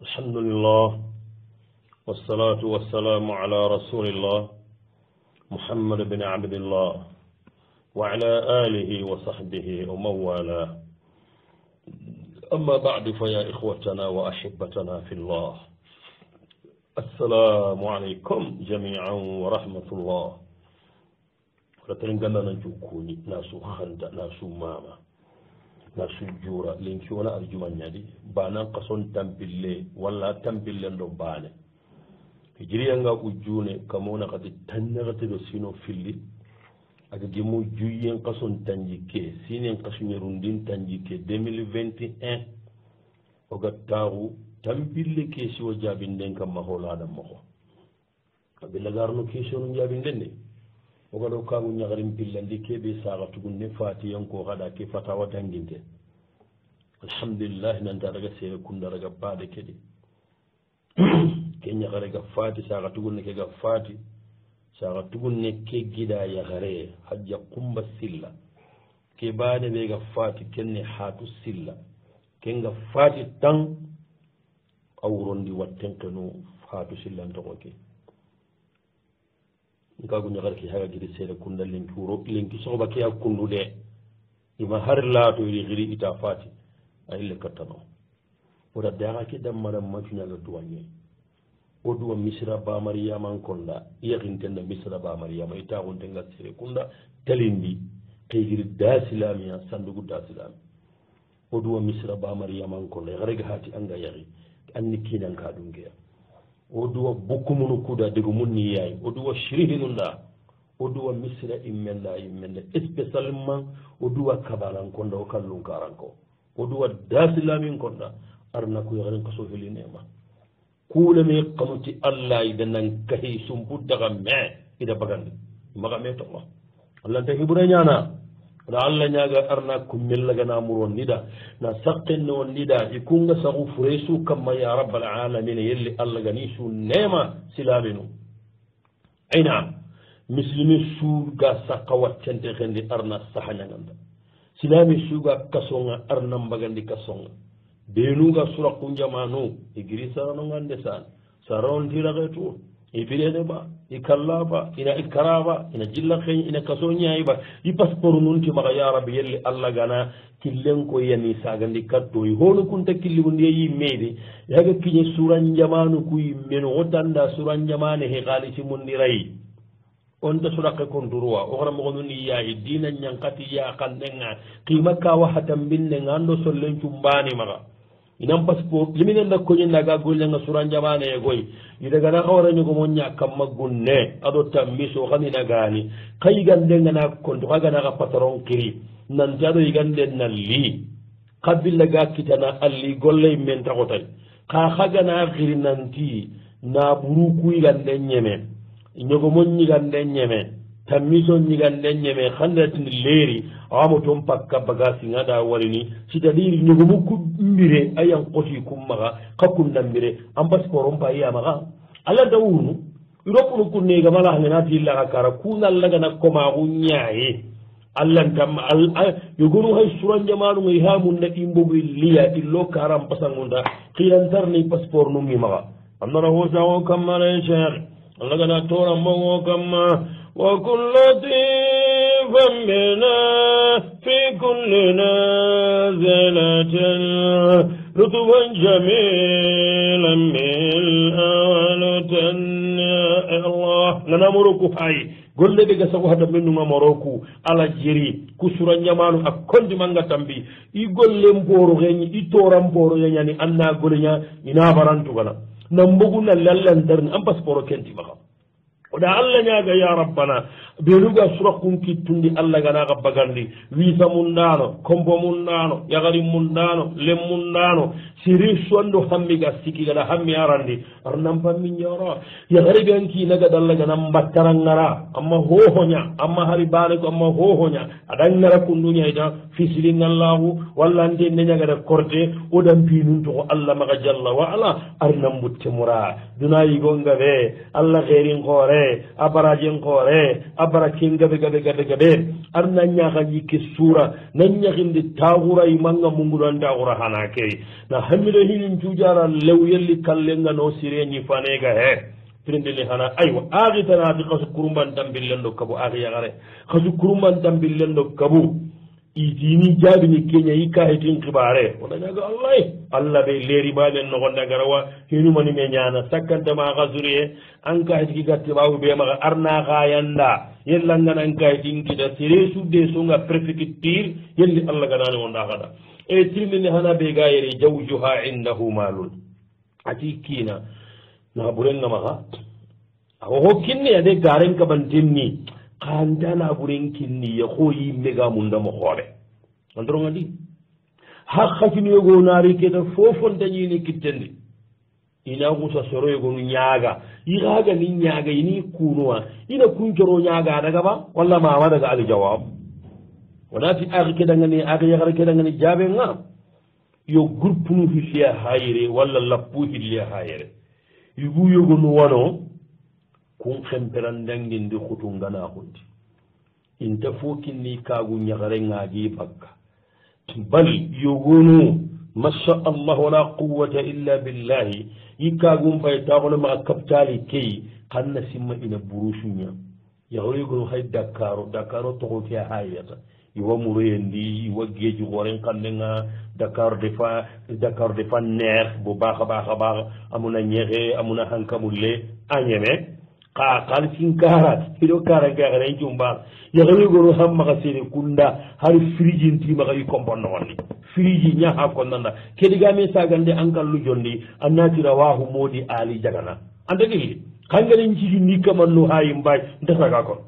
الحمد لله والصلاة والسلام على رسول الله محمد بن عبد الله وعلى آله وصحبه ومن والاه. أما بعد فيا إخوتنا وأحبتنا في الله، السلام عليكم جميعا ورحمة الله. رتلنغنا نجوكوني ناسو خندا ناسو ماما ناسو جورا لينكي ولا أرجمان يدي بانا قصون تنبيلي ولا تنبيلي ندو باني hijiriya ujune kamona kati tannagati do sino filli aga gemu juyen kason tanjike sinen kasunyerundin tanjike 2021 oga taru tambille kesi o jabinden kam mahola adam mako abilla garno kesi on jabinden de oga do kamu nyagarim pillandi kebe saga tugunne fati yanko gada ke fatawa tanginte alhamdulillah nan daga sere kunda daga bade kedi kenya gare ga fati saga tugunne ke ga fati saga tugunne ke gida ya gare hajja kumba silla ke bade be ga fati kenne hatu silla kenga fati tan awrondi watten kanu hatu silla ndoke ngagu nyagar ki haga gidi sere kunda linki wuro linki soba ke akundu de ima har laato yi gidi ita fati ay le katano wala daga ki damara mafina ga duwanye oduwa misra ba mariyama konda yakintenna misra ba mariyama ita gontenga sere kunda talindi kaygiri dasilamiya sandugu dasilami oduwa misra ba mariyama konda garega hati anga yari anni kinan ka dungeya oduwa bukumunu kuda degu munni yayi oduwa shirihinunda oduwa misra immenda spécialement oduwa kabalan konda o kallun karanko oduwa dasilamin konda arna ku yaren kaso heli nema kule me qamuti allah idanan kahi sumbu daga me ida bagandi maga me to allah ta hibura nyana da allah nyaga arna kummel gana muron nida na saqqin non nida ikunga sagu furesu kama ya rabbal alamin yalli allah gani su nema silabinu aina muslimi su ga saqawat tente khandi arna sahanya nganda silami su ga kasonga arna bagandi kasonga benuga sura kunjamanu igiri sarano ngande san saron tiragetu ibirene ba ikallaba ina ikaraba ina jilla khay ina kasonya iba i passeport nunti maga ya rabbi yelli alla gana killen ko yani sagandi kaddo honu kunta killi wonde yi mede yaga kinye sura njamanu ku meno otanda sura njamane he galisi mundirai on da sura ko ndurwa o xara mo ni yayi dina nyankati ya kandenga qimaka wa hatam binne ngando sollen cumbani maga inam passeport liminen da ko nyinda ga golle nga suran jamane e goy ida gana xawra ni ko monya kam magunne ado tammiso xamina gani kay gande ngana ko to ga na patron kiri nan jado yigande na li qabilla ga kitana alli golle men ta xotay ka xaga na xiri nanti na buru ku yigande nyeme nyogo monni gande nyeme tammiso nyigande nyeme xandatini leri awamo toon pakka bagasi ngada warini c'est-à-dire ñogo mukku mbire ayan qoti kummaga kakkum nambire en passeport on payi amaga alla dawunu iropunu kunnega mala hangenati illaga kara kunallagana komagu ñaaye allantam yogonu hay suran jamanu ngay hamunna imbogu liya illo karam pasangunda qiyantarni passeport nummi maga amnana hosawo kammala cheikh allagana tora mbogo kamma wa kullati فمنا في كل نازلة رطبا جميلا ملء الله لنا مروكو هاي قل لي بيغا ساكو هذا منو مروكو على جيري كسورا نيامانو اكوندي مانغا تامبي يقول لي مبورو غني يتورا مبورو يعني انا غوليا ina barantu bana nambuguna lallandarni am passeport kenti baka oda allah ñaaga ya rabbana benuga surakun kittundi allah ganaga bagandi wisa mun ndano kombo mun ndano yagari mun ndano lem mun ndano siri sondo hammiga sikigada hammi arandi arnampammi ñoro yagari ganki naga dalla gana mbattara ngara amma hohoña amma hari bane ko amma hohoña aɗan ngara kunduñayta fisilingallahu walla nde neñagada korte oɗan pinun toko allah maga jalla wa ala arnambutte mura duna yigonga ɓe allah heerin hoore nkore abarajen nkore abara ken gabe gabe gabe gabe arna ñaxa ñikke suura na ñaxindi taxura imanga mungunan taxura xana ke na hamire hinin cujara lew yelli kallenga no sire ñifanega he pirindini xana aywa axitanati xasu kurumban tambillen do kabu axi yaxare xasu kurumban tambillen do kabu itini jaabini keña i kaxitin xibare wona ñaga allahy allah ɓe leeri baɓen noxonde garawa hinumani me ñana sakkantama xasuriye an kaxitiki gattiɓawu ɓe maxa arna xayanda yellangana an kaxitin kita sere sudde songa préfecture yelli allah ganani wonda xaɗa e tirmini xana ɓe ga yere jawjuha indahu malun ati kiina naxa ɓurenga maxa axoxo kinne ade garen kaɓanten ni xantana ɓuren kinniye xo yimmega mundamo xooɓe andorongandi xa xacinoyogo naari keta fofontañini kittendi ina xusa soroyogonu ñaaga i xaaga ni ñaaga ini kunuwa ina kuncoro ñaaga dagaba walla mama daga ali jawab wonati axi kedangani axi yaxara kedangani jaɓenga yo groupe nu xilliya xayere walla lappu xilliya xayere yugu yogonu wano kun xemperandangindi xutungana xundi inta fo kinni kaagu ñaxarengaagi bakka bal yogonu masha allah wala quwata illa billahi i kaagum fay taxole maxa kaptali key xan na simma ina burusuña yaxoro yogonu xay dakaro toxo ke a xayata iwa muroyendi iwa geeji xoren xannenga dakar defa neex bo baaxa baaxa baax amuna ñexe amuna hankamulle a ñeme xa xalisin karat ido karangaxere i jumba yaxarigoro xam maxa sene kunda har friji ntimaxa i compon noxonni friji ñaxa konnanda ke digame sagande an kallu jondi a natira waxu modi ali jagana andagili xangene njigi ni kamanno ha yimbay ntasaga kon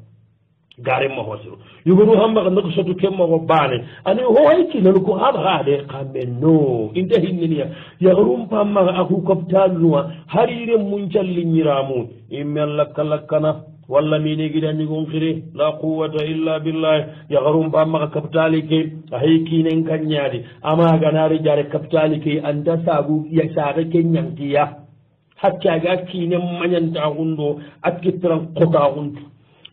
gare ma hosiro yugonu hamba ko sotu kemma ko bane ani ho hayki nan ko haba hade kambe no inta hinniniya ya rum pamma aku koptaluwa harire mun calli nyiramu imella kalakana walla mini gidani gon khire la quwwata illa billah ya rum pamma kaptali ke hayki nen kanyadi ama ganari jare kaptali ke anda sagu ya saga kenyankiya hakka ga kinen manyanta hundo akitran qota hundu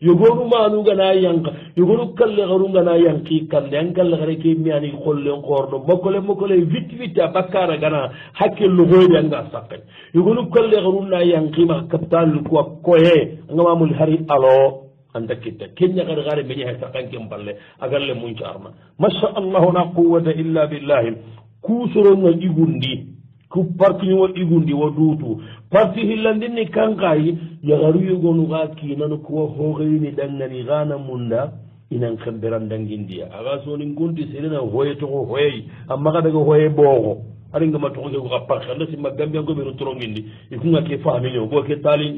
yogonu manu gana yanka yogonu kalle garu gana yanki kalle an kalle gare ke mi ani kholle qordo mokole vite bakara gana hakke lu goyde anga sakke yogonu kalle garu na yanki ma kapital ko koye ngama mul hari alo anda kitta kenya gare me nyaa sakkanke mballe agalle mun charma masha allah la quwwata illa billah kusoro no igundi ku parti wo igundi wo dutu parti hillandini kankai yagaru yugonu ga kinanu ko hoogini dangani gana munda inan kamberan dangindiya aga soni ngunti serena hoye to hoye amma ga daga hoye bogo ari ngama to ko ga parti anda simma gambia go beru trongindi ikunga ke fami nyo go ke tali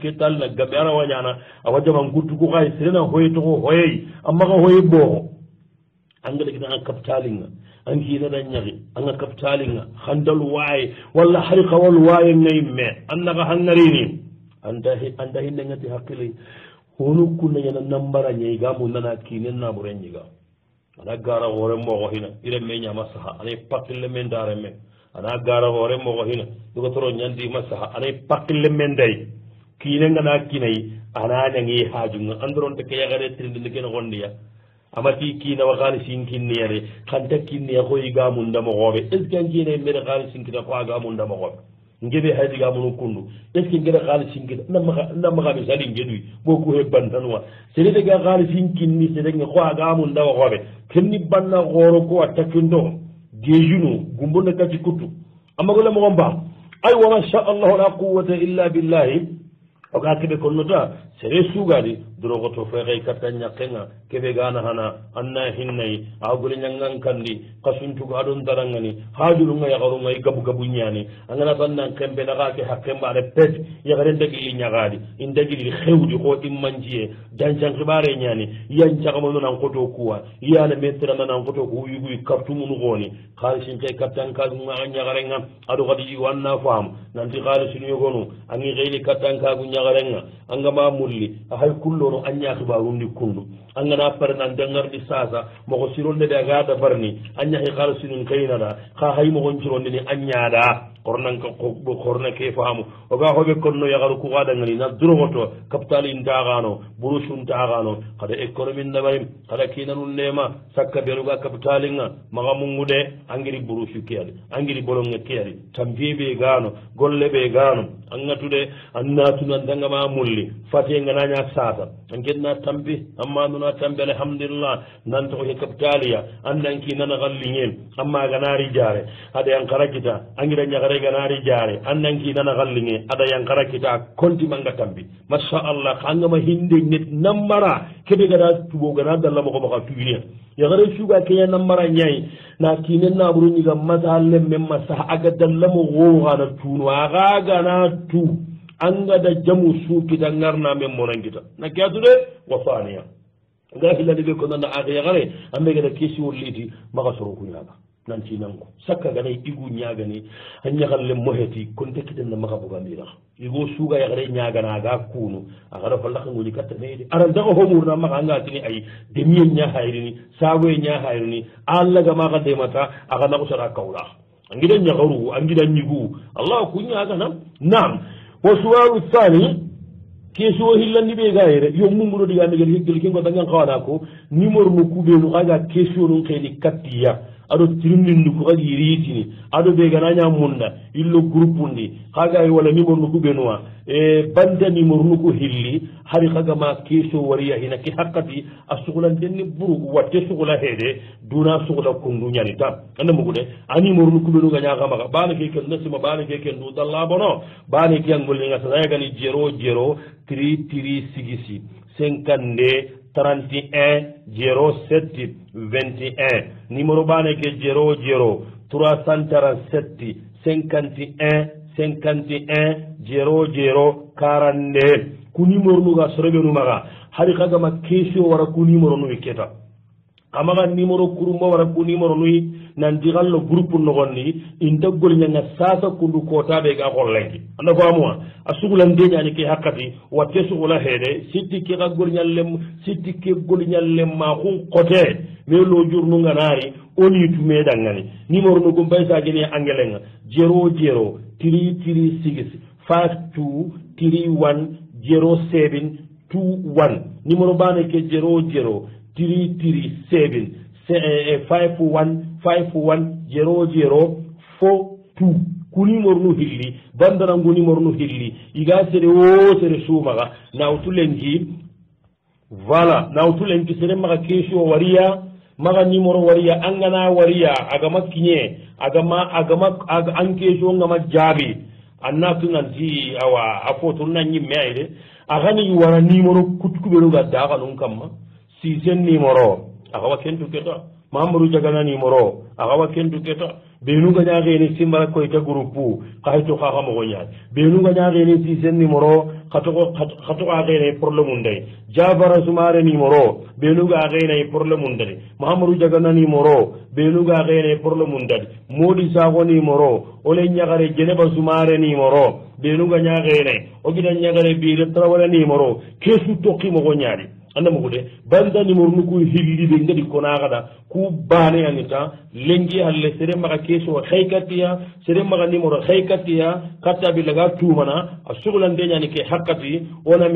ke tal na gambia ara wanyana awajama ngutu ko ga serena hoye to hoye amma ga hoye bogo angale kina kaptalinga anki na dan nyagi anga kaptalinga khandal waay walla hariqa wal waay ngayme annaka hangarini anda hinne ngati hakili honu kunna yana nambara nyai gamu nana kinen na burenyiga ana gara hore mo ko hina ire me nyama saha ani pakille men dare me ana gara hore mo ko hina dugo toro nyandi masaha ani pakille men day kinen ngana kinai ana nyangi hajunga andron te kaya gare trindi ken gondiya amati kina wa khalisin kinniyare khanta kinniya ko yiga mun da mo gobe eskan kina mere khalisin kina ko aga mun da mo gobe ngebe hadi ga mun kundu eskan ngere khalisin kina namma ga misali ngedui boku he bantanwa sele de ga khalisin kinni sele ngi ko aga mun da mo gobe kenni banna goro ko atakindo gejuno gumbo na kati kutu amma gola mo gomba ay wa ma sha Allah la quwwata illa billah o ga kebe konnota sere sugadi drogo to fere katta nyakenga kebe gana hana anna hinnai agule nyangan kandi kasuntu gadon darangani hajulu ngaya garunga igabu gabu nyani angana bannan kembe na gake hakemba re pet ya garen dagi nyagadi indagi xewdi ko immanjiye danjan khibare nyani yan chakamo non koto kuwa yana metra nan koto ku yugu kaptu munu goni khalisin kay kattan ka nga nyagarenga ado gadi wanna fam nanti khalisin yogonu angi geli kattan ka gu nyagarenga angama molli hay kullono anya khibarundi kundu angana parnan dangardi sasa moko sironde de agada barni anya hi khalsinun kaynada kha hay mo gonchironde ni anya da kornan ko korna ke fahamu o ga hobe konno yagaru ku gada ngani na durogoto kapitali ndagano burushun tagano kada economy ndabay kada kinanun nema sakka beruga kapitalinga magamungude angiri burushu kiyali angiri bolonge kiyali tambibe gano golle be gano angatude annatuna dangama mulli fati ngananya sasa angenna tambi amma nuna tambi alhamdulillah nan to he kapitaliya andanki nana gallingen amma ganari jare ada yang karakita angira nyagare ganari jare andanki nana gallinge ada yang karakita konti manga tambi masha Allah kangama hinde net namara kebe gada tubo gada dalla mo ko maka tuwiya yagare shuga kenya namara nyai na kinen na buru ni gamma halle memma sa aga dalla mo go gana tunu aga gana tu anga da jamu su kita ngarna mem monangita na kiyatude wasaniya gahi la de ko nanda aga yagare ambe gada kesi woliti maka soro ku nyaga nanti nanko sakka gana igu nyaga ni anya galle moheti konte kiten na maka buga mira igo suga yagare nyaga na ga kunu aga da falla ngoni katta needi aran da ho murna maka nga tini ay demiyen nya hayrini sawe nya hayrini alla ga maka de mata aga na ko sara kawla angida nyagaru angida nyigu allah ku nyaga nam wa suwaru thani keso hillandi be gaire yo mumuro diga me gel kingo dangan kawana ko numéro no kubenu aga keso no khedi kattiya ado tirindindu ko kadi riitini ado be gananya munda illo groupe ndi kaga wala numéro no kubenuwa banda numéro no ko hilli hari kaga ma keso wariya hina ki hakkati asugulan denni buru watte sugula hede duna sugula kundu nyani ta anda mugude ani numéro no kubenu ganya kama bana ke ken nasima bana ke ken du dalla bono bana ke ngol nga sa gani 00 33 50 31 07 21 numéro bane ke 00 337 51 51 00 42 ku numéro nuga sorebe numaga hari kaga ma kesio wara ku numéro nu keta amaga numéro kurumba wara ku numéro nu nan digallo groupe nogonni intaggol nyanga sasa kundu kota be ga gollengi anda famuwa asugulan de nyani ke hakati watte sugula hede sitti ke ga gol nyallem sitti ke gol nyallem ma khun qote me lo jurnu nganari oni tume dangani numéro no gumbay sa gene angelenga 00 336 52 31 07 21 numéro bane ke 00 337 510042 ku numéro nu hilli bandarangu numéro nu hilli iga sere o sere sumaga nawtulengi voilà nawtulengi sere maga kesio wariya maga numéro wariya angana wariya agama kinye agama an kesio ngama jabi annatu nanti awa afoto nanyi meide agani wara numéro kutkubelu ga daga nun kamma sixième numéro akawa kentu keta Mamadou Jagana numéro akawa kentu keta benu ga nyaage simbara ko ita groupe kayto kha mo gonya benu ga nyaage ni sixième numéro khato ga ne problème ndey Jabara Sumare numéro benu ga ne problème ndey Mamadou Jagana numéro benu ga ne problème ndey Modi Sago numéro ole nyaagare Jeneba Sumare numéro benu ga nyaage ne o gidan nyaagare bi le trawala numéro kesu tokki mo gonyari anda mo gude banda numéro nu ko hilli be ngadi ko naagada ku bane anita lengi halle sere maga keso khaykatiya sere maga numéro khaykatiya katta bi laga tumana asugulan de nyani ke hakkati ona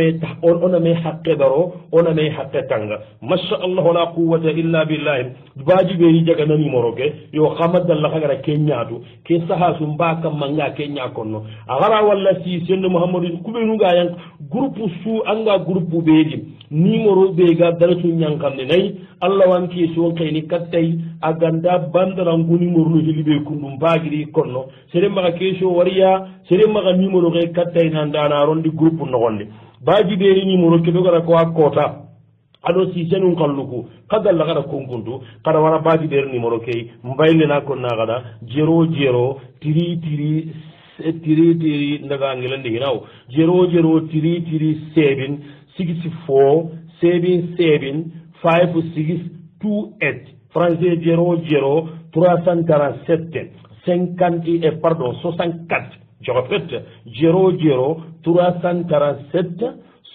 me hakke daro ona me hakke tanga masha Allah la quwwata illa billah baji be jaga na numéro ke yo khamad dalla khagara kenyatu ke saha sum baka manga kenya konno agara walla si senno muhammadu kubenu ga yang groupe su anga groupe beedi numéro be ga daratu nyankande nay Allah wanki so kayni kattay aganda bandarangu numéro no hilibe kundum bagiri konno sere maga kesho wariya sere maga numéro ge kattay nan dana rondi groupe no gonde baji be numéro ke dogara ko akota ado si senun kalluku kadal la gara konkundu kada wara baji be numéro ke mbayle na ko nagada 00 33 ndaga ngilande hinaw 00337 64 77 5628 français 00 347 50 pardon 64 je répète 00 347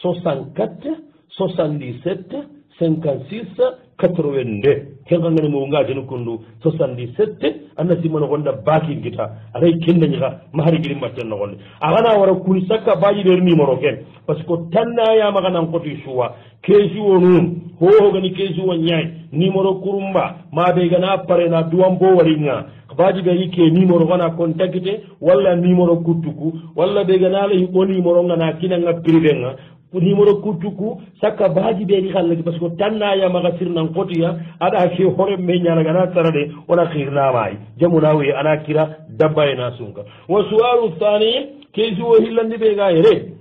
64 77 56 82 kenga ngani mo ngaje no kundu 77 annati mon gonda baki ngita aray kenda nyiga mahari giri matten no gonde agana wara kuni sakka baji der numéro ken parce que tanna ya magana ngoti suwa keji wonu ho gani keji won nyai numéro kurumba ma be gana pare na duwam bo waringa baji be yike numéro wana contacté walla numéro kutuku walla be gana la yibo numéro ngana kinanga privé nga numéro kutuku sakka baji be di xal parce que tanna ya maga sirnan qotiya ada ke hore me nyana gana tarade wala khirna mai jamuna wi ana kira dabbayna sunka wa su'alu thani keji wo hilandi be ga yere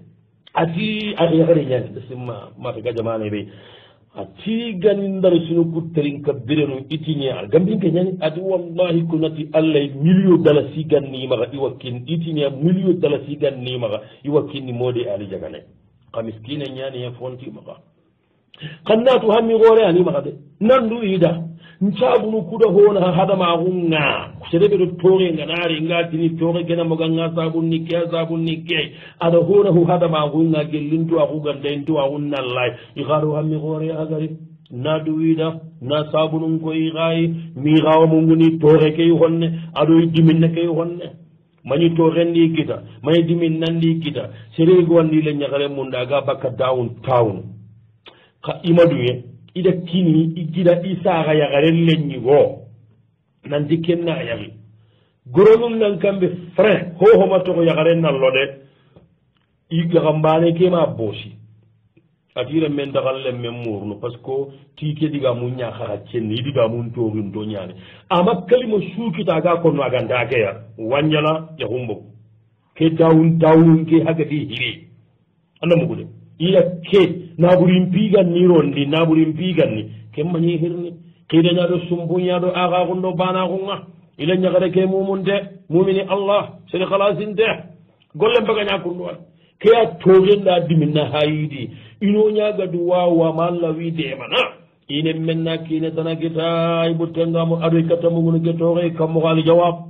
ati ati yare nyani simma mata ga jamane be ati ganin dar sunu kutterin kabirenu itinya gambin ke nyani ati wallahi kunati allay million dalasi ganni maga iwakin itinya million dalasi ganni maga iwakin modi ali jagane kamiskine nyani ya fonti maga kannatu hammi gore ani maga de nandu ida ncabunu kuda hona hada ma gunga serebe do toge nganari ngati ni toge gena moga nga sabunni ke ada hona hu hada ma gunga gelintu akuga dentu agunna lay igaru hammi gore agari nadu ida na sabunun ko igai mi gawo munguni toge ke honne ado diminne ke honne mani toge ndi kita mani dimin nandi kita serebe go wandi le nyagare munda ga bakka down town ka imaduye ida kini igida isaga yagaren lenni go nan dikenna yagi goronum nan kambe frein ho ma to yagaren nan lode iga gambane ke ma bosi atira men dagal le memurno parce que tike diga munya khara cenni diga mun to ndo nyane ama kalimo suki ta ga ko no aga ndake ya wanyala ya humbo ke down ke hagati hiri anda mugude ila ke naburin pigan ni rondi naburin pigan ni kemmani hirni kida nyado sumbunya do aga gundo bana gunga ila nyagare ke mumunde mumini Allah sene khalasinte golle baga nyakundo ke ya tojenda diminna hayidi ino nyaga duwa wa malla wide mana ine menna kine tanagita ibutenga mo adu katamu ngunu getore kam gali jawab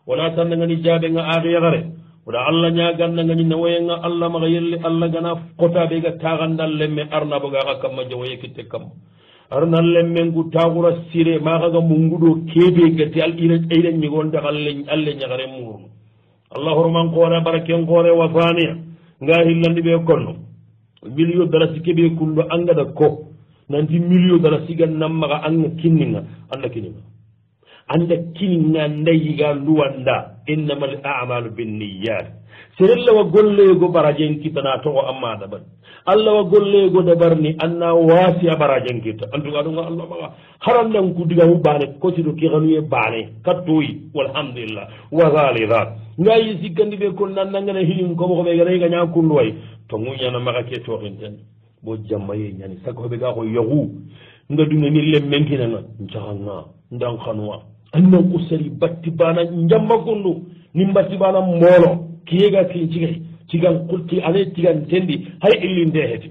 wala tan ngani jabe nga adu yagare wala Allah ñaganna ngani nawayenga Allah maga yelli Allah gana kota be ga tagandal lemme arna boga ga kamma jawaye kitte kam arna lemme ngu tagura sire maga ga mungudo kebe gati al ire ire nyigon dagal len Allah ñagare mur Allah horman ko ra baraken gore wa faniya nga hillandi be konno million dara sikebe kundo anga da ko nanti million dara sigan namma anga kinninga anda kinninga anda kininga ndayiga luwanda innamal a'malu binniyat serella wa gollego barajen kitana to amma daban Allah wa gollego dabarni anna wasi barajen kita anduga dunga Allah ma harandan ku diga mu bane ko ci do ki ganu ye bane katoyi walhamdulillah wa zalidat ngayi sikandi be kon nan ngana hilin ko ko be gana ga nyakun way to munya na maka ke to hinten bo jamaye nyani sako be ga ko yahu nga dunga ni lemmen kinanga njanga ndan khanwa annan usari batti bana njamba kundu nimbatti bana molo kiyega kin cigan kulti ane cigan tendi hay illinde heti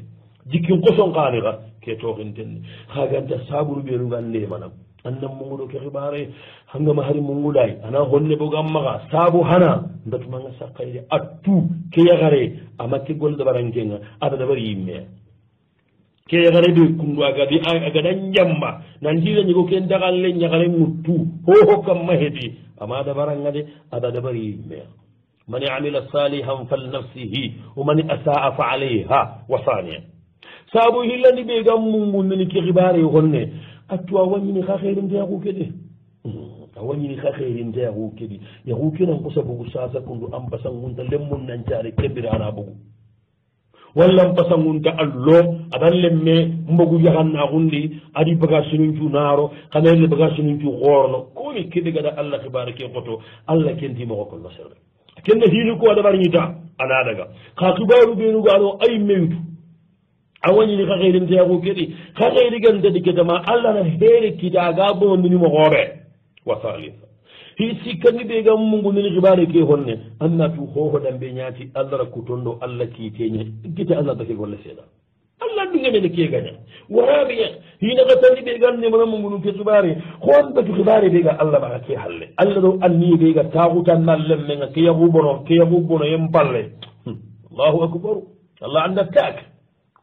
jikin koson qaniga ke to tendi khaganta saburu be rugande manam annan mungudo ke khibare hangama hari mungudai ana honne bo gamma sabu hana ndatu manga sakayde attu ke yagare amake gol da barangenga ada da bari yimme ke yagare de kundu agadi agadan jamma nan jira nyigo ken dagal le nyagare muttu ho kam mahedi ama da barangade ada da bari me man ya'mila salihan fal nafsihi wa man asaa fa alayha wa saniya sabu hilani be gam mungun ni ki xibare honne atwa wani ni khairin da ku kede wani ni khairin da ku kede ya ku kenan kusa bugu sasa kundu am basan mun da lemmun nan jare kebira ana bugu wallan pasangunta allo adan lemme mbogu yahanna gundi adi bagasinin cu naro kanelle bagasinin cu gorno komi kede gada Allah tabaraka qoto Allah kenti mo ko nasere kenne hinu ko da barnyita ana daga ka tubaru benu gano ay mewtu awani ni khairin te ko kedi khairi ganda dikeda ma Allah na here kidaga bo ni mo gobe wa salisa hi sikkani ɓe gam mungunini hibare ke honne anna tu hohoɗan ɓe ñaati allah rakkutoon allah kiiteñe gite allah dake golle seeɗa allah ɗugamene ke gaña waraɓiya hinaka tani ɓe gannimana mungunu ke hibare hon batu hibare ɓe ga allah ɓaga ke halle allah ɗo anni ɓe ga taxutannallen menga ke yahubono yen palle allahu akbaru allah anda taak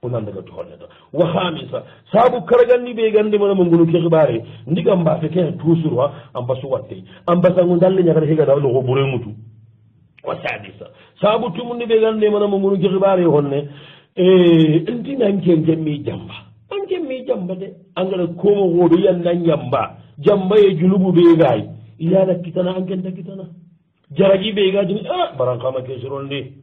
onan daga to holleta wa khamisa sabu karagandi be gande mana mo ngulu ke xibare ndigam ba fe ken toujours wa ambasu watte ambasangu dalle nyagara hega daw no bure mutu wa sadisa sabu tumundi be gande mana mo ngulu ke xibare honne ndina ngen jammi jamba an jammi jamba de angala ko mo wodo yan nan jamba jamba e julubu be gay ila kitana an genda kitana jaraji be gadi barankama ke suronde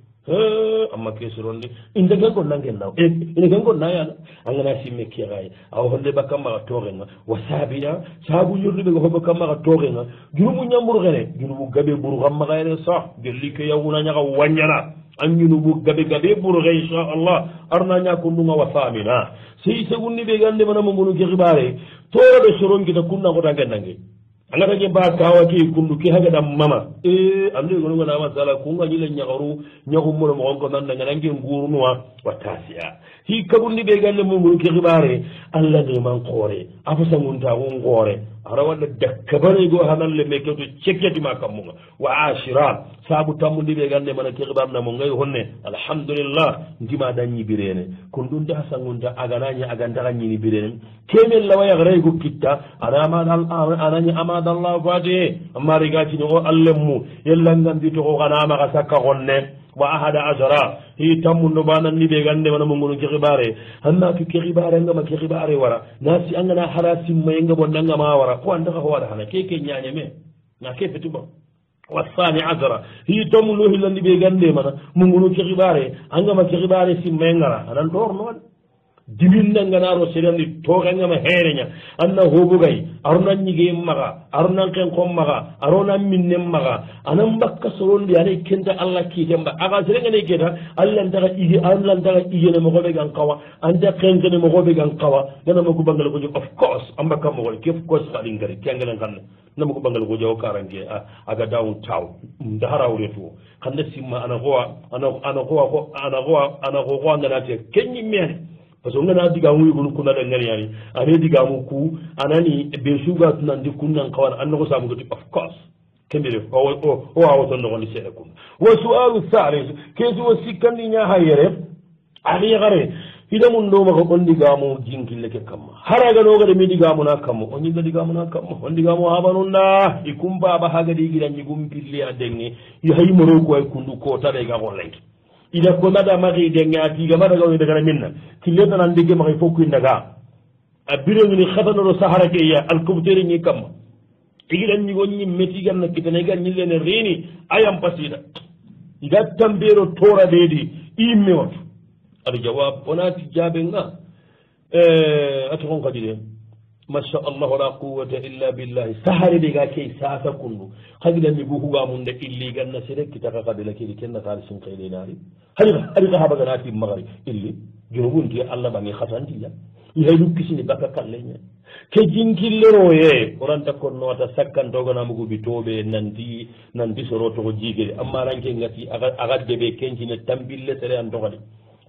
amma ke suronde inde gango nangen naw ine gango nayala angana simme ke gay aw honde bakama torenga wasabiya sabu nyurdi be go bakama torenga jurumu nyamburu gene jurumu gabe buru gamma gayre sa gelli ke yawuna nyaga wanyana an junubu gabe gabe buru gay insha Allah arna nya kundunga wasamina sey segundi be gande mana mo ngunu ke xibare toro de sorongi ta kunna ko tangen nange angata ke ba kawati kundu ke haga dam mama ande gono ngana masala kunga nyile nyagaru nyagu mo mo ko nan nga nange ngurunwa watasiya hi kabundi be gande mo ngunu ke xibare alla de man qore afasa ngunta ko ngore ara wala dakkabare go hanal le meke to cekketi ma kamunga wa ashira sabu tamundi be gande mana ke xibar na mo ngay honne alhamdulillah ndima danyi birene kundun da sangunta agananya aganda ganyi birene kemel la waya gare go kitta ananya amadallah fati amma rigati no allemu yella ngandi to ko gana ma kasaka honne wa ahada azara hi tamundo banan ni be gande mana mo ngunu ke xibare hanna ke xibare ngama ke xibare wara nasi angana harasi mayenga bondanga ma wara ko anda ko wada hana ke nyaanye me na ke fetuba wasani azara hi tamundo hilandi be gande mana mo ngunu ke xibare angama ke xibare si mengara anan tor non dibinda nganaro serandi toga ngama herenya anna hobugay aruna nyige maga aruna ken kom maga aruna minne maga anam bakka sorondi ane kenda Allah ki temba aga serenga ne keda Allah ndaga igi Allah ndaga igi ne mo gobe gan kawa anda ken ne mo gobe gan kawa gana mo ko bangal ko of course amba kam mo ke of course kali ngari kengalen kan na mo ko bangal ko jaw karange aga down taw ndahara wuretu kande simma ana go ngana te kenyi men parce que ngana diga mu yugul kunna da ngani yani ane diga mu ku anani be suga tunandi kunnan kawan annako samu gati of course kembere o awoto no ni sele kun wa su'alu thalith kesu wasikandi nya hayere ani gare ida mun do mako on diga mu jinkille ke kamma haraga no gade mi diga mu na kammo on diga diga mu na kammo on diga mu habanunda ikumba ba haga digi dan nyugum pilli adenni yi hay moro ko ay kundu ko tabe ga ko lenki ida ko nada mari de ngati ga mara gawi daga minna kille tan dige mari fokku ndaga abiro ni khatano do sahara ke ya al kubteri ni kam igidan ni gonni meti ganna kitane gan ni lene rini ayam pasida iga tambero tora dedi imme wat al jawab onati jabe nga atakon kadide masha Allah la quwwata illa billah sahari diga ke sasa kundu khagida mi buhu ga mun da illi ganna sire kitaka kabila ke kenna kar sin kayde nari hari ga haba ganati magari illi junubun ti Allah bangi khatanti ya ihaydu kisini baka kallenya ke jinkillero ye oranta konno ta sakkan dogana mugo bitobe nanti soroto ko jigere amma ranke ngati aga debe kenjine tambille tere an dogade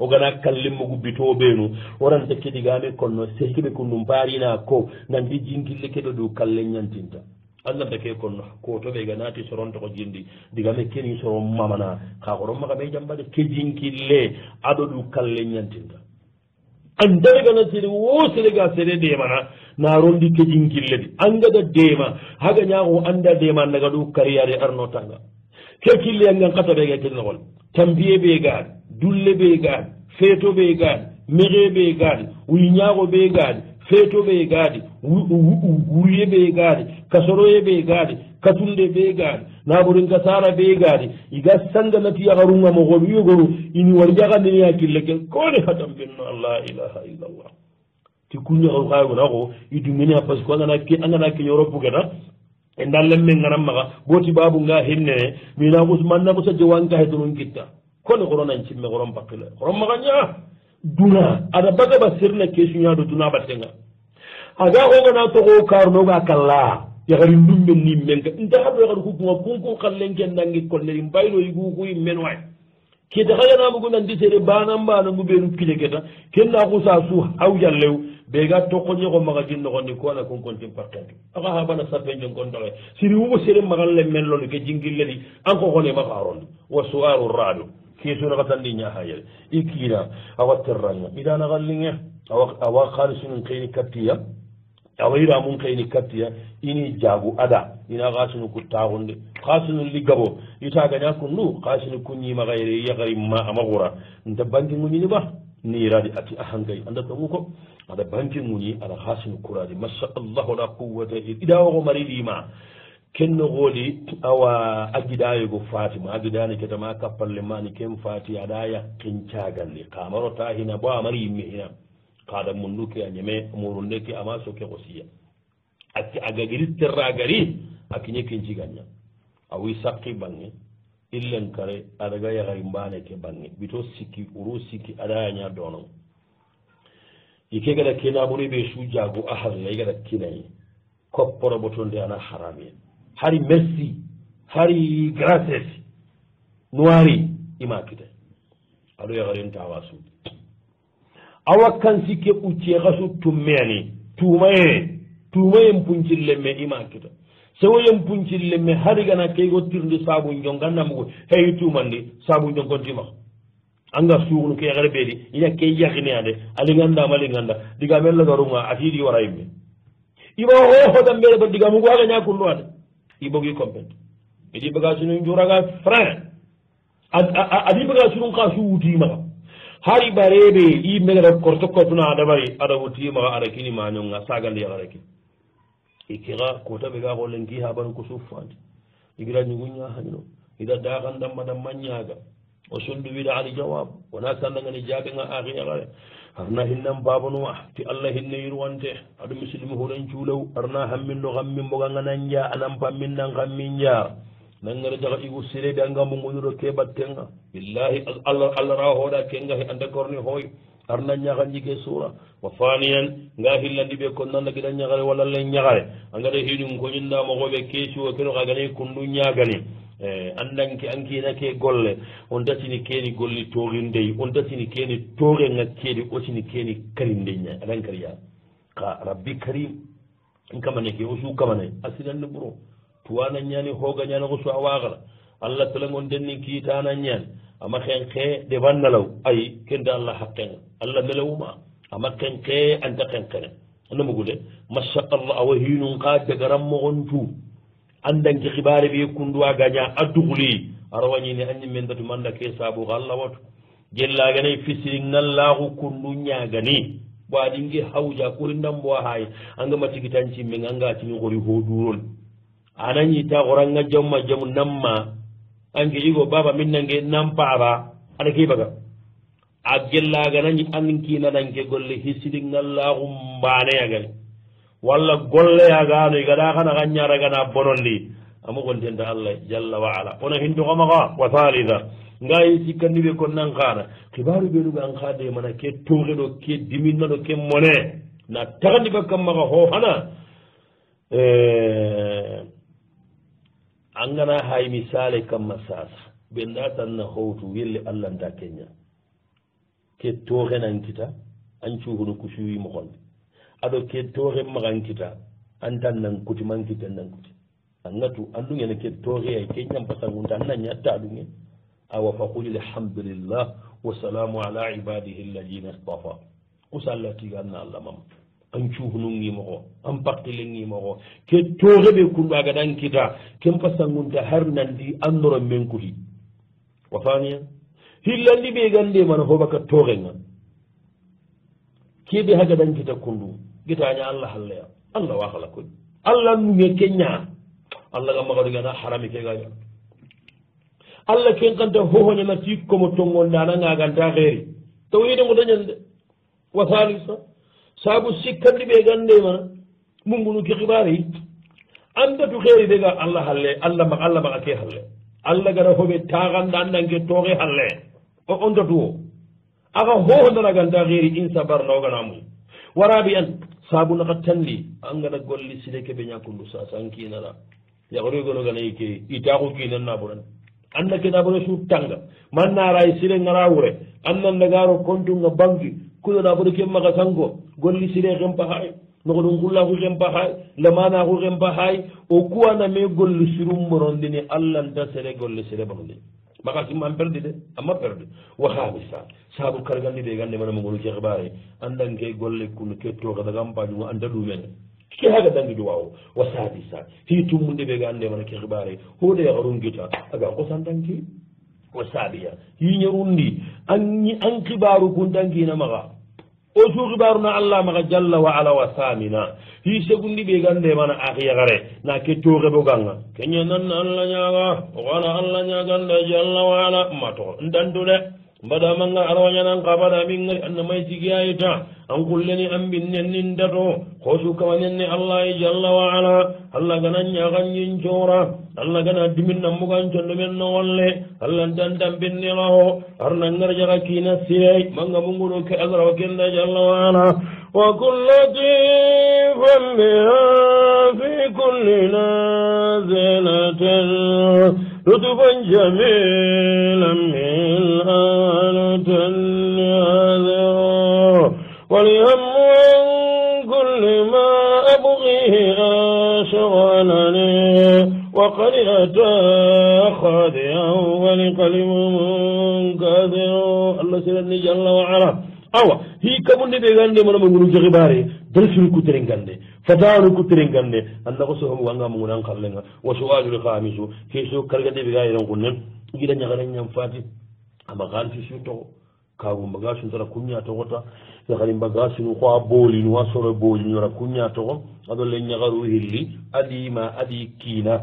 o gana kallimmo gubbito ɓeenu waranta keɗigame konno sehiɓe ko num mbarina ko nandi jinkille keɗo ɗo kalle ñantinta allah dake konno ko toɓe ganati soronta ko jindi digame keni soro mamana ka ko romma kaɓe jambade ke jinkille aɗo ɗu kalle ñantinta andare gana sere wo serega sere demana na rondi ke jinkille de angada dema haga ñaako anda dema naga ɗu kariyade arnotanga ke kille angan kataɓe ga kelnogol tambiye ɓe gaade dulle ɓe gaadi feeto ɓe gaadi mexe ɓe gaadi wuyñaago ɓe gaadi feeto ɓe gaadi wuye ɓe gaadi kasoroye ɓe gaadi katunde ɓe gaadi naɓorin kasara ɓe gaadi iga sanganati yaharunga mogoɓe yogoru ini war jagandini hakkille ke kone hatam benno la ilaha illallah ti kuñaharu xayogonako i dungenia par ce que angana ke europe geta e ndallen men ganan maxa boti babu nga hennene mannagusa jewanka hedonun kitta kono koronan cimme koron bakkile koron magaña duna ada baga ba sirna kesuñado duna battenga aga ogana togo karnoga kalla yagari ndumbe ni menga nta hado yagari kukunga kunkun kallenken nangi kolleri mbayno yiguku yimmen way kete xayanamugu nandi sere banambanangu ɓenu kile keta kenna kusa su hawjallew ɓega tokoñego maga jinnogondi kona kunkontin partentu aka ha bana sappenjon kontoxe siri wugo sere magan lemmen lolu ke jingilledi an kokone maga arondi wa sualu rabiu keesona ka tandi ñaha yere i kiina awa terranga idana xallinge awa xaalisunun xeyni kattiya awa iramun xeyni kattiya ini jaagu ada ina xaasinu ku taxunde xaasinu ligabo itagaña kundu xaasinu ku ñimaxa yere yaxarimma ama xura nta banki nguñini ba niiradi ati ahangay anda tongu ko aɗa banki nguñi aɗa xaasinu kuradi masha allahu la quwata ida woxo mari lima kenno xooli awa a giɗayogo fatima a giɗani ketama kappalle mani ken fati aɗa yakkin cagalli kamarota hina bo amari yimme hina kaɗa mundu ke a ñeme murunde ke ama soke ko siya agagiri terra gari a kiñe kincigaña a wi sakki bange illen kare aɗaga yahari mbane ke bange bito sikki uru sikki aɗa yaña donon ike gaɗa kenaɓuri ɓe sujago a harla i gaɗa kinayi kopporo botonde ana harami hari merci hari graces noiri ima kite aɗo yaharen tawa suudi awa kan sikke ɓucce kasu tummeyani tumayen puncillemme ima kita sewoyen puncillemme hari gana keygo tirndi sabu jon gannamugo heyi tumandi sabu jon kontima anga suugnu ke yahare ɓeedi ina ke yahine ade alingandama alinganda diga men lagarunga atiidi wara yimme ima hohodan mbele ba diga mugo aga ñakundu ade ibogi compete idi baga sunu juraga frein adi baga sunu ka su wutimaxa hari bareɓe i megata korto kotuna adabari aɗa wutimaxa aɗa kini mañonga sagandi yaxara kin i kixa kotaɓe ga xolenki haɓan ko suuf fandi igira ñuguña hañino ida daxan damma damma ñaga o sondu wida ali jawab wona sandangani jaɓenga axi yaxare arna hinnan babanuwa ti allah hinne yirwante aɗa musilmi huɗen cuulew arna hamminno xammin mbogangana nja anan pammin nan xammin njar nangara jaxa igu sireɓe angambo goniro ke battenga billahi allah rawa hoɗa kenga he anda korni hooy arna ñaxa njige suura wa faniyan nga hillandi ɓe kon nanda kiɗa ñaxare walla le ñaxare angada hiɗum koñinnamoxoɓe kesuwo keno xagane kundu ñagani andanke ankina ke golle on datini keni golli torindey on datini keni torenga keedi osini keni karindeyña aɗan kariya ka rabbi karim kamane ke o su kamane asidanne ɓuro tuwana ñani hoga ñani ko su a waxala allah telengon denni kiitana ñani ama xen xe ɗevannalaw ay kende allah haqenga allah nelewuma ama xen xe anta xen xene anamugude masha allah awa hinum ka dagaran moxon tu andanke xibare ɓe kunduwa gaña a duxuli arawañini a ñimmen datu manda ke sabu xa allah watu gellaganay fisiri ngallaxu kundu ñagani bo aɗinge hawja kurindan bo xaye angama tigitan cimmen anga tini xori ho durol anañita xoranga jamma jamu namma anke yigo baba min nange nampara aɗa ke baga a gellaganañi ankinananke golle hisiri ngallaxu mbaneyagani walla golleyagano gaɗa xana xa ñaragana bonondi amo gontenta allah jalla wa ala ona hintoxamaxa wa halida ngayi sikkandi ɓe kon nan xana xibaru ɓenuga an xa demana ke toxe ɗo ke diminna ɗo ke mone na taxandi ɓa kam maxa xooxana a ngana hay misale kamma sasa ɓenda tanna howtu yelle allah nta keña ke toxenan kita an cuhunu kusuyi moxonde aɗo ke tooxe maxankita antan nan kuti mankita nan kuti angatu andungene ke tooxeay ke ñampasangunta an na ñatta ɗunge awa fa qul alhamdulillah wa salamu ala ibadihi alladina stafa kusalla tiga anna allah mam an cuhunungimoxo an paktilengimoxo ke tooxe ɓe kunɗo agaɗan kita ken pasangunta har nandi an noro men kuti wa faniya hillandi ɓe gande mana hoɓaka tooxenga keɓe hagaɗan kita kundu gitaña allah halleya allah waxala koy allah nuge keña allah ga magaɗogana harami kegaña allah ken kanta hohoñana ti komo tongonde anangaganta xeeri taw yiɗengo dañande wa salisa saabu sikkandi ɓe gande mana mungunu ke xibari andatu xeeri ɓega allah halle allah maxa ke halle allah gara hoɓe taxanda andanke tooxe halle on datu o axa hohondanaganta xeeri in sabarna ogana mum waraɓi an saabu naxa tandi an gana golli side keɓe ñakundu sasa an kinala yaxorogonoganayi ke itaxu kinan naɓuran anna ke naɓure su tanga man naray sire ngara wure an nandagaro contunga banque kuno naɓure ke maxa sango golli sire xempa xaay noxoɗum xullaxu xempa xaay lamanaxu xempa xaay o kuwana me golli sirum morondini allah nta sere golli sire bonondini maka simman perde de amma perde wa khamisa sabu kargandi de gande mana mo ci xibare andanke golle kun ketto ga daga mpaju anda du men ke haga dangi du wawo wa sadisa hi tumunde be gande mana ke xibare hode ya garungita aga ko sandanki wa sabiya hi nyarundi an khibaru kun dangi na maga o su khibaruna allah maga jalla wa ala wa samina hi segundi be gande mana akhiya gare na ke toge bo ganga kenya nan allah nyaga wala allah nyaga nda jalla wa ala mato ndandule mbada manga arwanya nan qabada min ngari an may tigayita an kullani an binnen nin dato khosu kawanen allah jalla wa ala allah ganan nyaga nyin jora allah gana dimin nan mugan condo men no wolle allah dandam binni laho arna ngar jaga kina sirey manga mungudo ke azra kenda jalla wa ala wa kullati fammiha fi kulli nazilatin lutfan jamilan min alatin yadhira waliham an kulli ma abghihi ashghalani وقد أتى خادعا ولقلب منكسر الله سيدنا جل وعلا أوا هي كمن بيغاندي من مغنو جخباري درسل كترينغاندي فتاو كترينغاندي أن نقصهم وانغا مغنان خلنغا وسؤال الخامس كيسو كالغدي بيغاي رنغونن إذا نغرن ينفاتي أما غال في سوتو كاغو مغاشن ترى كنيا توغوتا يخالي مغاشن خوا بولي نواسور بولي نورا كنيا توغو أدو لن يغرو هلي أدي ما أدي كينا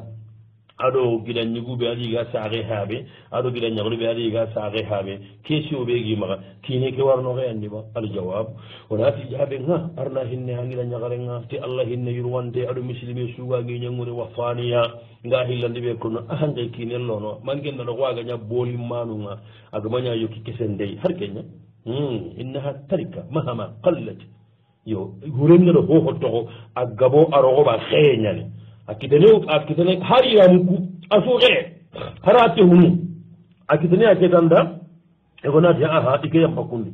ado gidan nyugube adi ga saare habe ado gidan nyagru be adi ga saare habe kesio be gi maga kine ke warno ga andi ba al jawab wala ti jabe nga arna hinne hangira nyagare nga ti allah hinne yurwande ado muslimi suga gi nyangure wafaniya nga hillande be kono ahande kine lono mangen no waga nya boli manu nga aga manya yoki kesendey har kenya innaha tarika mahama qallat yo hurenga do ho hotto agabo arogo ba xeñane akitene hari yamuku asuge harate hunu akitene aketanda egonati aha ike yamba kundi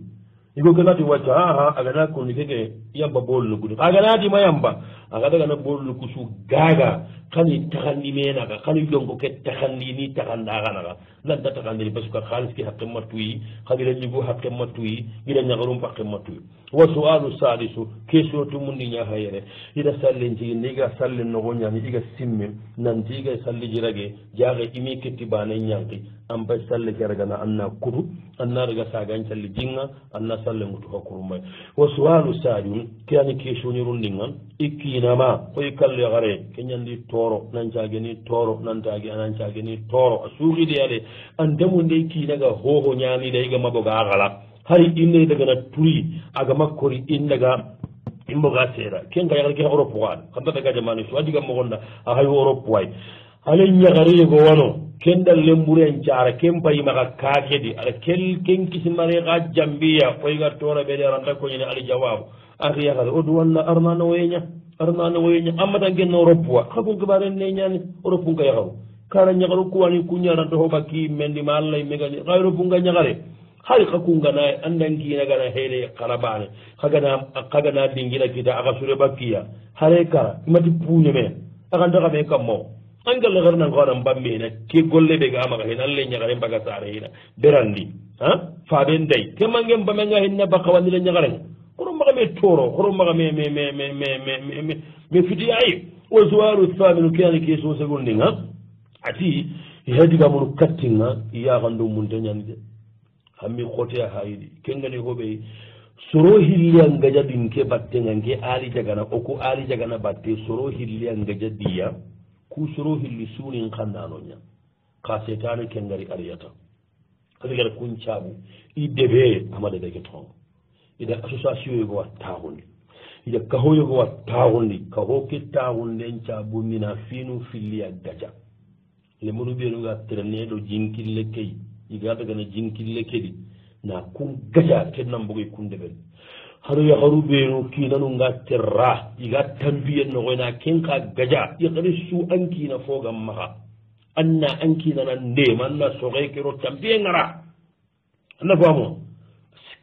igo kenati wacha aha agana kundi keke yamba bolu kundi aganati mayamba agada gana bolu kusu gaga kani takandi mena ka kani jongo ke takandi ni takanda gana lan ta takandi basuka khalis ki hakke matui khagire nyigo hakke matui gira nyagarum pakke matui wa su'alu salisu keso to mundi nya hayere ida sallen ji niga sallen no gonya ni iga simme nan diga salli jirage jaage imi ketti bane nyanki am ba salle jaraga na anna kudu anna daga sagan salli jinga anna salle mutu hakuru mai wa su'alu salisu kiyani keso ni rundinga ikina ma koy kalle gare kenyandi toro nan jageni toro nan tagi anan jageni toro suugi de yade andemu ndey ki daga hoho nyami de ga maboga agala hari inde daga na turi aga makori indaga imboga sera kenga yagal ke europe wan kamba daga jamani so adiga mo gonda a hay europe way ale nyagari go wano kendal lembure en cara kempa yimaga kaakedi ala ken kisimare ga jambiya koy ga tora be de randa ko ni ali jawab akhi yagal o du walla arnana waynya amma tan genno europe wa xabu gibaren ne nyani europe nga yagal kara nyagaru ko wani kunyara to baki mendi ma allah megani ga europe nga nyagare hari kakunga na andangi na gana hele karabane kagana dingira kita aga sure bakiya hare kara imati punye me aga ndaga me kammo angal garna ngora mbambe na ke golle be ga maga hina le nyagare baga sare hina berandi ha fa ben day ke mangem ba menga hinna baka wandi le nyagare kuro maga me toro kuro maga me fiti ay wa zuwaru thaminu kiyani ke so segundi nga ati hedi ga mun kattinga iya gandu mun tanyani de hammi khote hayidi kengani hobe soro hilliya ngaja dinke batte ngange ali jagana oku ali jagana batte soro hilliya ngaja diya ku soro hilli sunin khandano nya ka setane kengari ariyata kadigar kun chabu idebe amade dege ton ida association yo wa tahundi ida kaho yo wa tahundi kaho ke tahunde chabu mina finu filliya gaja le munu be no ga trenedo jinkille kay igata gana jinkille kedi na kun gaja kennan bugi kunde ben haru ya haru be no kinanu nga terra iga tambiyen no na kenka gaja ya kare su anki na foga maha anna anki na nan de manna so ga kiro tambiyen ngara anna famo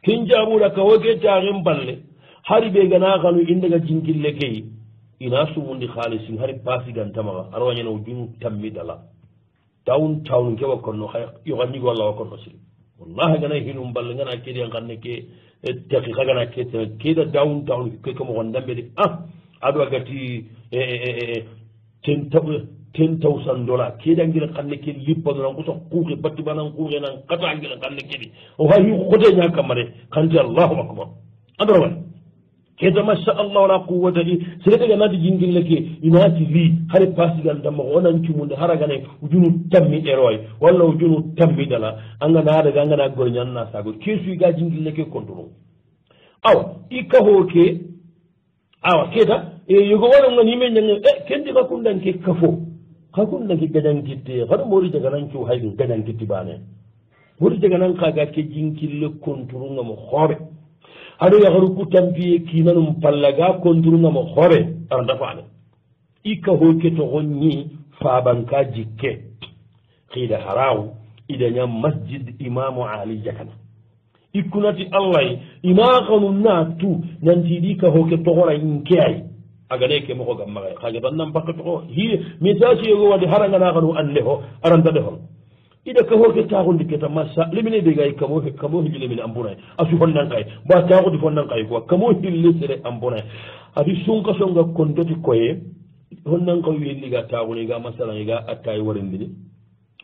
kin jabu da ka woge tarin balle hari be gana kanu inda ga jinkille kei ina su mundi khalisin hari pasi gantama arwanya no junu tammi dala tawn ke wakonno hay yoganni go Allah wakonno siri wallahi gana hinum balle gana kedi ganne ke taqi gana ke da down ke ko mo ndambe de ado agati $10,000 keda ngira kanne ke lippa non ko so kuuke batti banan kuuke nan kata ngira kanne kedi o hayi ko de nya kamare kanti Allahu akbar adoro keda masha Allah la quwwata li sirata ga nadi jingil leke inati li hare pasigal dam wonan cumunde haragane ujunu tammi eroy walla ujunu tammi dala anga na daga anga na go nyanna sago kesu ga jingil leke kontrol aw ikahoke awa keda yugo wala ngani men nyanga kendi ka kundan ke kafo ka kundan ke gadan kitte har mori daga nan cu hay gadan kitti bane mori daga nan kaga ke jingil le kontrol ngam xobe aɗo yaharu ku tampiye kinanum pallaga konturungamo hore ara dafane ikka hoyke to honni fabanka jikke xiida haraw idañam masjid imamu ali jakana ikkunati allah ima xanu na tu nantiɗi ka hoke toxora inke ay agane ke moxo gam maxay xaga tan nam pake toxo hi message yego wade harangana xanu an ndeho aranta defon ida ka hoke taxundi keta massa lemine degay kamo hiji lemine ambunay asu fonnankay ba taxudi fonnankay quoi kamo hilli sere ambunay adi sunka songa kontoti koye fonnankay welliga taxuniga masalaniga attay warendini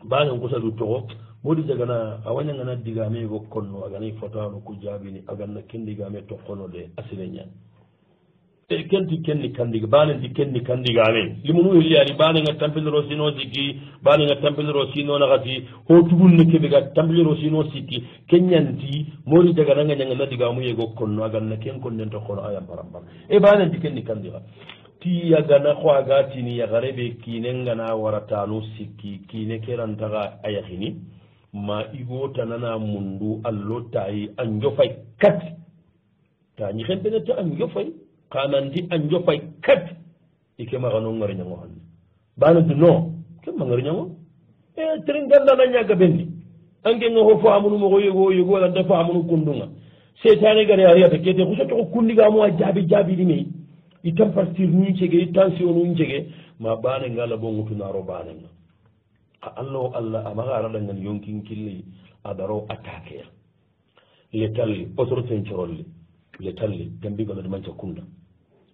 banen kusadu toxo modi jagana a wañangana digame go konno agana fotano ku jaabini aganna kendigame toxono de asine ñan kenti kenni kandiga banenti kenni kandigame limunu hilliyani banenga tampiliro sino sikki banenga tampiliro sino nakati ho tugunne keɓe ga tampiliro sino sikki keñanti mori jagananga ñangana digamu yego konno aganna ken konnen toxono ayam parambar e banenti kenni kandiga ti yagana xoaga tini yagareɓe kinengana waratanu sikki kine kerantaxa a yaxini ma igo tanana mundu allo tayi a njofay kat ta ñixen benete a njofay kanandi a njofay kat ike maxano ngariñango xanne banadi non ke ma ngariñango terin gandana ñaga benni angenga xo famunu moxo yego alanta famunu kundunga setane gare ariyata kete xusatoxo kundigamo a jaabi me i temperature nun cege i tension nun cege ma banenga labo ŋutunaro banenga a allah allah amaxa araɗangan yonkin kille a daro attaqueya letalli autorité corolli letalli gambigolade manca kunda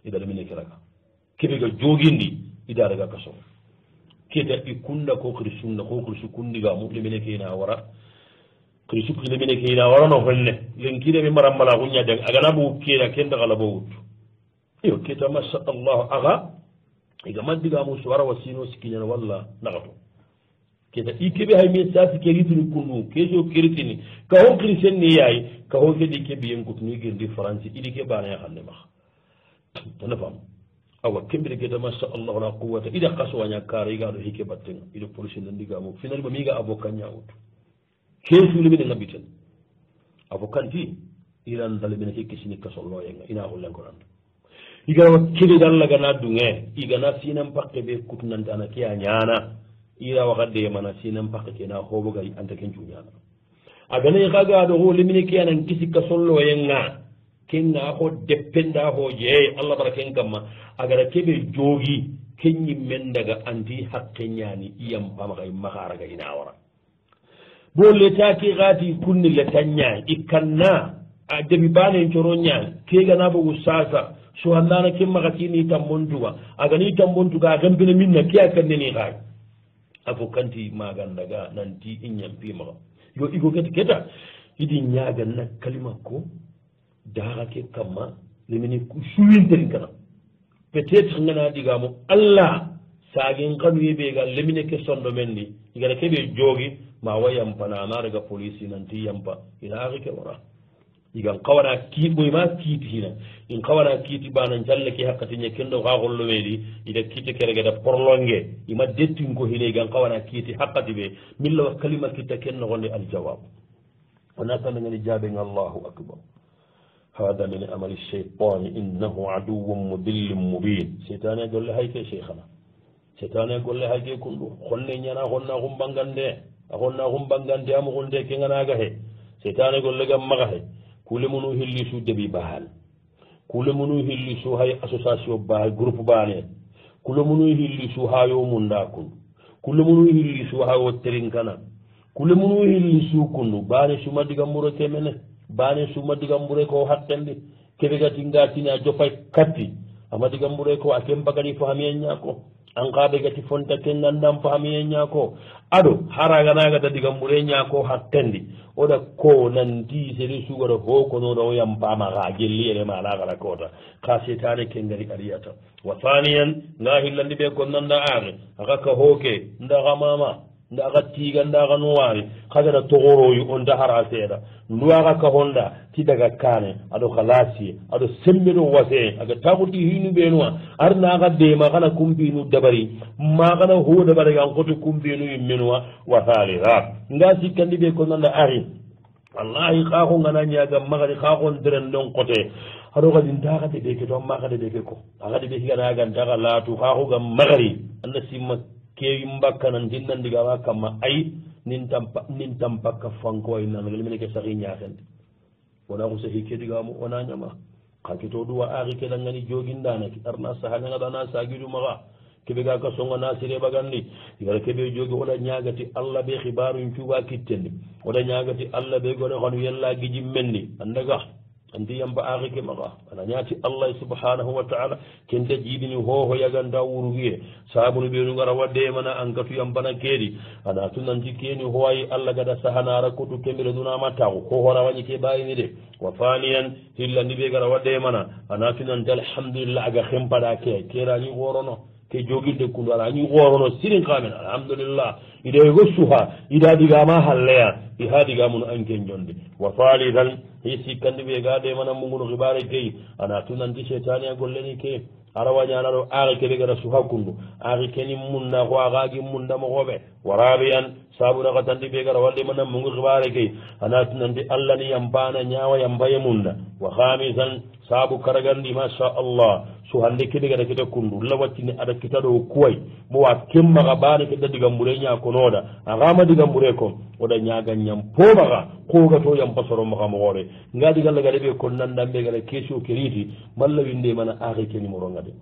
ida ɗamine kiraga keɓega jogindi ida daga kaso keta i kunda ko kiri sunna ko kirisu kundigamu lemine ke ina wara kirisu lemine ke ina warano honne lenkiɗemi marambala kuñade agana bo keda kendaxala bo wuttu iyo keta masha allah aga iga maddigamu suwara wa sino sikkiñana walla naxato keta i keɓe hay min sasi keritini kundu keso keritini kaho christian ni yaay kaho keɗi keɓiyen kutuni girdi france iɗi ke banaya xanne maxa tana fam awa kembire keta masha allah la quwata ida kasowaña kara igaɗo hike battenga iɗo police nandigamu finalima miga avocat ñawutu kesulemine ngabiten avocat ti iran dalemine ke kisini kasolloyenga ina hollenkoranda igana kelide allah gana dunge igana sinan pakke ɓe kutunante ana ke a ñana ira wakadde mana sinan pakke kena hoɓogay anta ken cuñana aganayi kagaɗo ho lemine ke anan kisi kasolloyenga kenga ho deppenda ho jeey allah bara ken kamma agara keɓe joogi keñimmen daga anti hakke ñani iyam pamakay maharaga ina wara bo letaki gati kunni leta ñaay ikkanna a debi banen coro ñaay kegana bogu sasa so handana ke makatini tambontuga agani tambontuga a gampina minna ke a kanneni xaay a fo kanti magan daga nanti i ñampimaxa yo igo keti keta idi ñaganna kalima ko daxa ke kamma lemini suwinterin kana peut être ngana digamo allah sagin xanuye ɓega lemine ke sondo men ni igana keɓe joogi ma wa yampana ana daga police nanti yampa ina axi ke wara igan kawana kiit ɓoyma kiiti hina in kawana kiiti banan jalle ke hakkatiñe kendo xa xollomeɗi ida kiite keregeda porlonge ima dettin ko hine igan kawana kiiti hakkati ɓe min lawa kalima kitta ken noxonde aljawab ona tanangani jaɓeng allahu akbar hada min amali cheytani innahu aduwum mudillin mubin seytane golle hayke cheikhana seytane golle hayke kunɗu honne ñana honna xumbangande a honna xumbangande amoxunde ke nganaga he seytane golle gam maxa he kule munu hilli su debi bahal kule munu hilli su hay association ba groupe bane kule munu hilli su hayo munda kun kulle munu hilli su ha wotterin kana kulle munu hilli su kunnu bane suma digamburo temene bane suma digambure ko hattendi kebe gati ngatini a jopay katti ama digambure ko a kembagani fahamiyen ñako an kaɓe gati fonta ke gandam fahamiyen ñako aɗo haraganagata digambure ñako hattendi oɗa ko nanti seri sugata hokonoɗa o yam pamaga jelli ene malagala kota ka setane ke ngari ariyata wa thaniyan nga hillandi ɓe ko nanda ake aka ka hoke ndaga mama ndaga tiga ndaga nuwari kagata togoroyu on dahara seeɗa nduwaga ka honda ti daga kane aɗo ka lasiye aɗo semmeɗo wase aga takuti hinu ɓenuwa arnaga dema kana kumpinu dabari ma kana ho dabari kan koto kumpinu yimmenuwa wa thalitha nga sikkandi ɓe ko nanda ari wallahi kako ngana ñaga magadi kakon deren ɗon kote aɗo kadi ndakade ɓeke to makade ɓeke ko akadi ɓe higanagan daga laatu kako gam magari anda simma kewi mbakkanan dinnandigawa kamma ay nin tam pakka fanko ay nanagal mine ke sahi ñaakende wona ko sahi kedigamo wona ñama kake to ɗuwa aaki keɗangani joguindanaki arna sahañagaɗana sagiɗumaxa keɓe ga ka songa nasire ɓagandi igara keɓe jogi oɗa ñagati allah ɓe xibaru cuuɓa kittendi oɗa ñagati allah ɓe gone xonu yella giji menni andaga andi yamba aaki ke maxa ana ñaati allah subhanahu wa taala kente jiɗini hoho yaganta wurugiye sabunu ɓenu ngara wadde mana ankatu yambana keedi ana tunanti keni howayi allah gada sahanara kotu kemire dunama taku hohora wañi ke ɓayini de wa faniyan hillandi ɓe gara wadde mana ana tunanti alhamdulillah aga hempaɗa ke kerañi worono ke joguinde kundu ara añi worono sirin kamen alhamdulillah ida go suha ida digama halleya i ha digamuno anken jonde wa falitan hi sikkandi ɓe gade mana muguno hibare keyi ana tunanti setani a golleni ke ara wañanaɗo aaki keɓe gara suha kundu aaki keni munna ko akagi mundamokoɓe waraɓeyan sabunaka tandi ɓe gara walde mana mugu hibare keyi ana tunanti allah ni yampana ñawa yambaye munda wa hamisan saabu karagandi machallah so hande keɓe gada kete kundu la wattini aɗa kitaɗo kuway mo wa kemmaka bane keɗa digambure ñakonoɗa akama digambure kon oɗa ñagan ñam pomaka kogato yam pasoro maka mogoɓe ngadi galla gaɗa ɓe kon nandanɓe gada question keriti malla winde mana aaki ke numéro ngade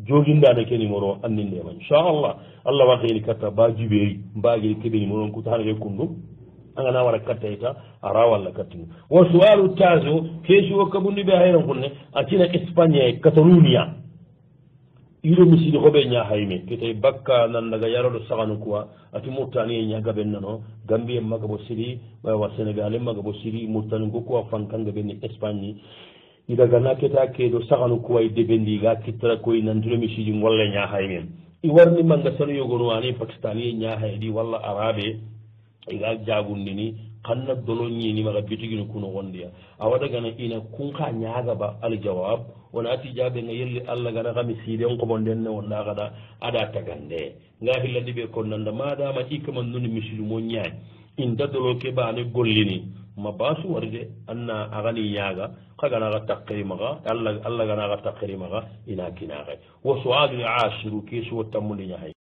joguindane ke numéro annindema inchallah allah wakeni katta ba juɓeeri mbagiri keɓe numéro kuta hana ɓe kundu angana wara kattayta ara walla kattini wo suwalu taso question o kaɓundi ɓe hayran kunne atina espagne catalonia iɗo misidi hoɓe ñahayme ketay bakka nandaga yaroɗo sahanu quoi ati mourtani e ñagaɓen nano gambie maga bo siri wa sénégal e maga bo siri mourtani go quoi fankanga ɓenni espagne ni idagana keta keɗo sahanu quoi deɓendi ga kittara koye nantiro misidi golle ñahaymen i warni manga sano yogono ani pakistani e ñahayɗi walla arabe iga jagundini kanna doloñini maga bitigino kuno gondiya a waɗagana ina kunka ñagaba aljawab wona ati jaɓe nga yelli allah gana kami siiden komo ndenne wonɗa kada aɗa tagande nga hillandi ɓe kon nanda madama ikkaman nuni misilumo ñaay in dadolo keɓane gollini ma basu warde anna agani ñaga kaganaga takkeri maga allah ganaga takkeri maga ina kinaxe wo soalul ashiru kesuwo tammude ñahay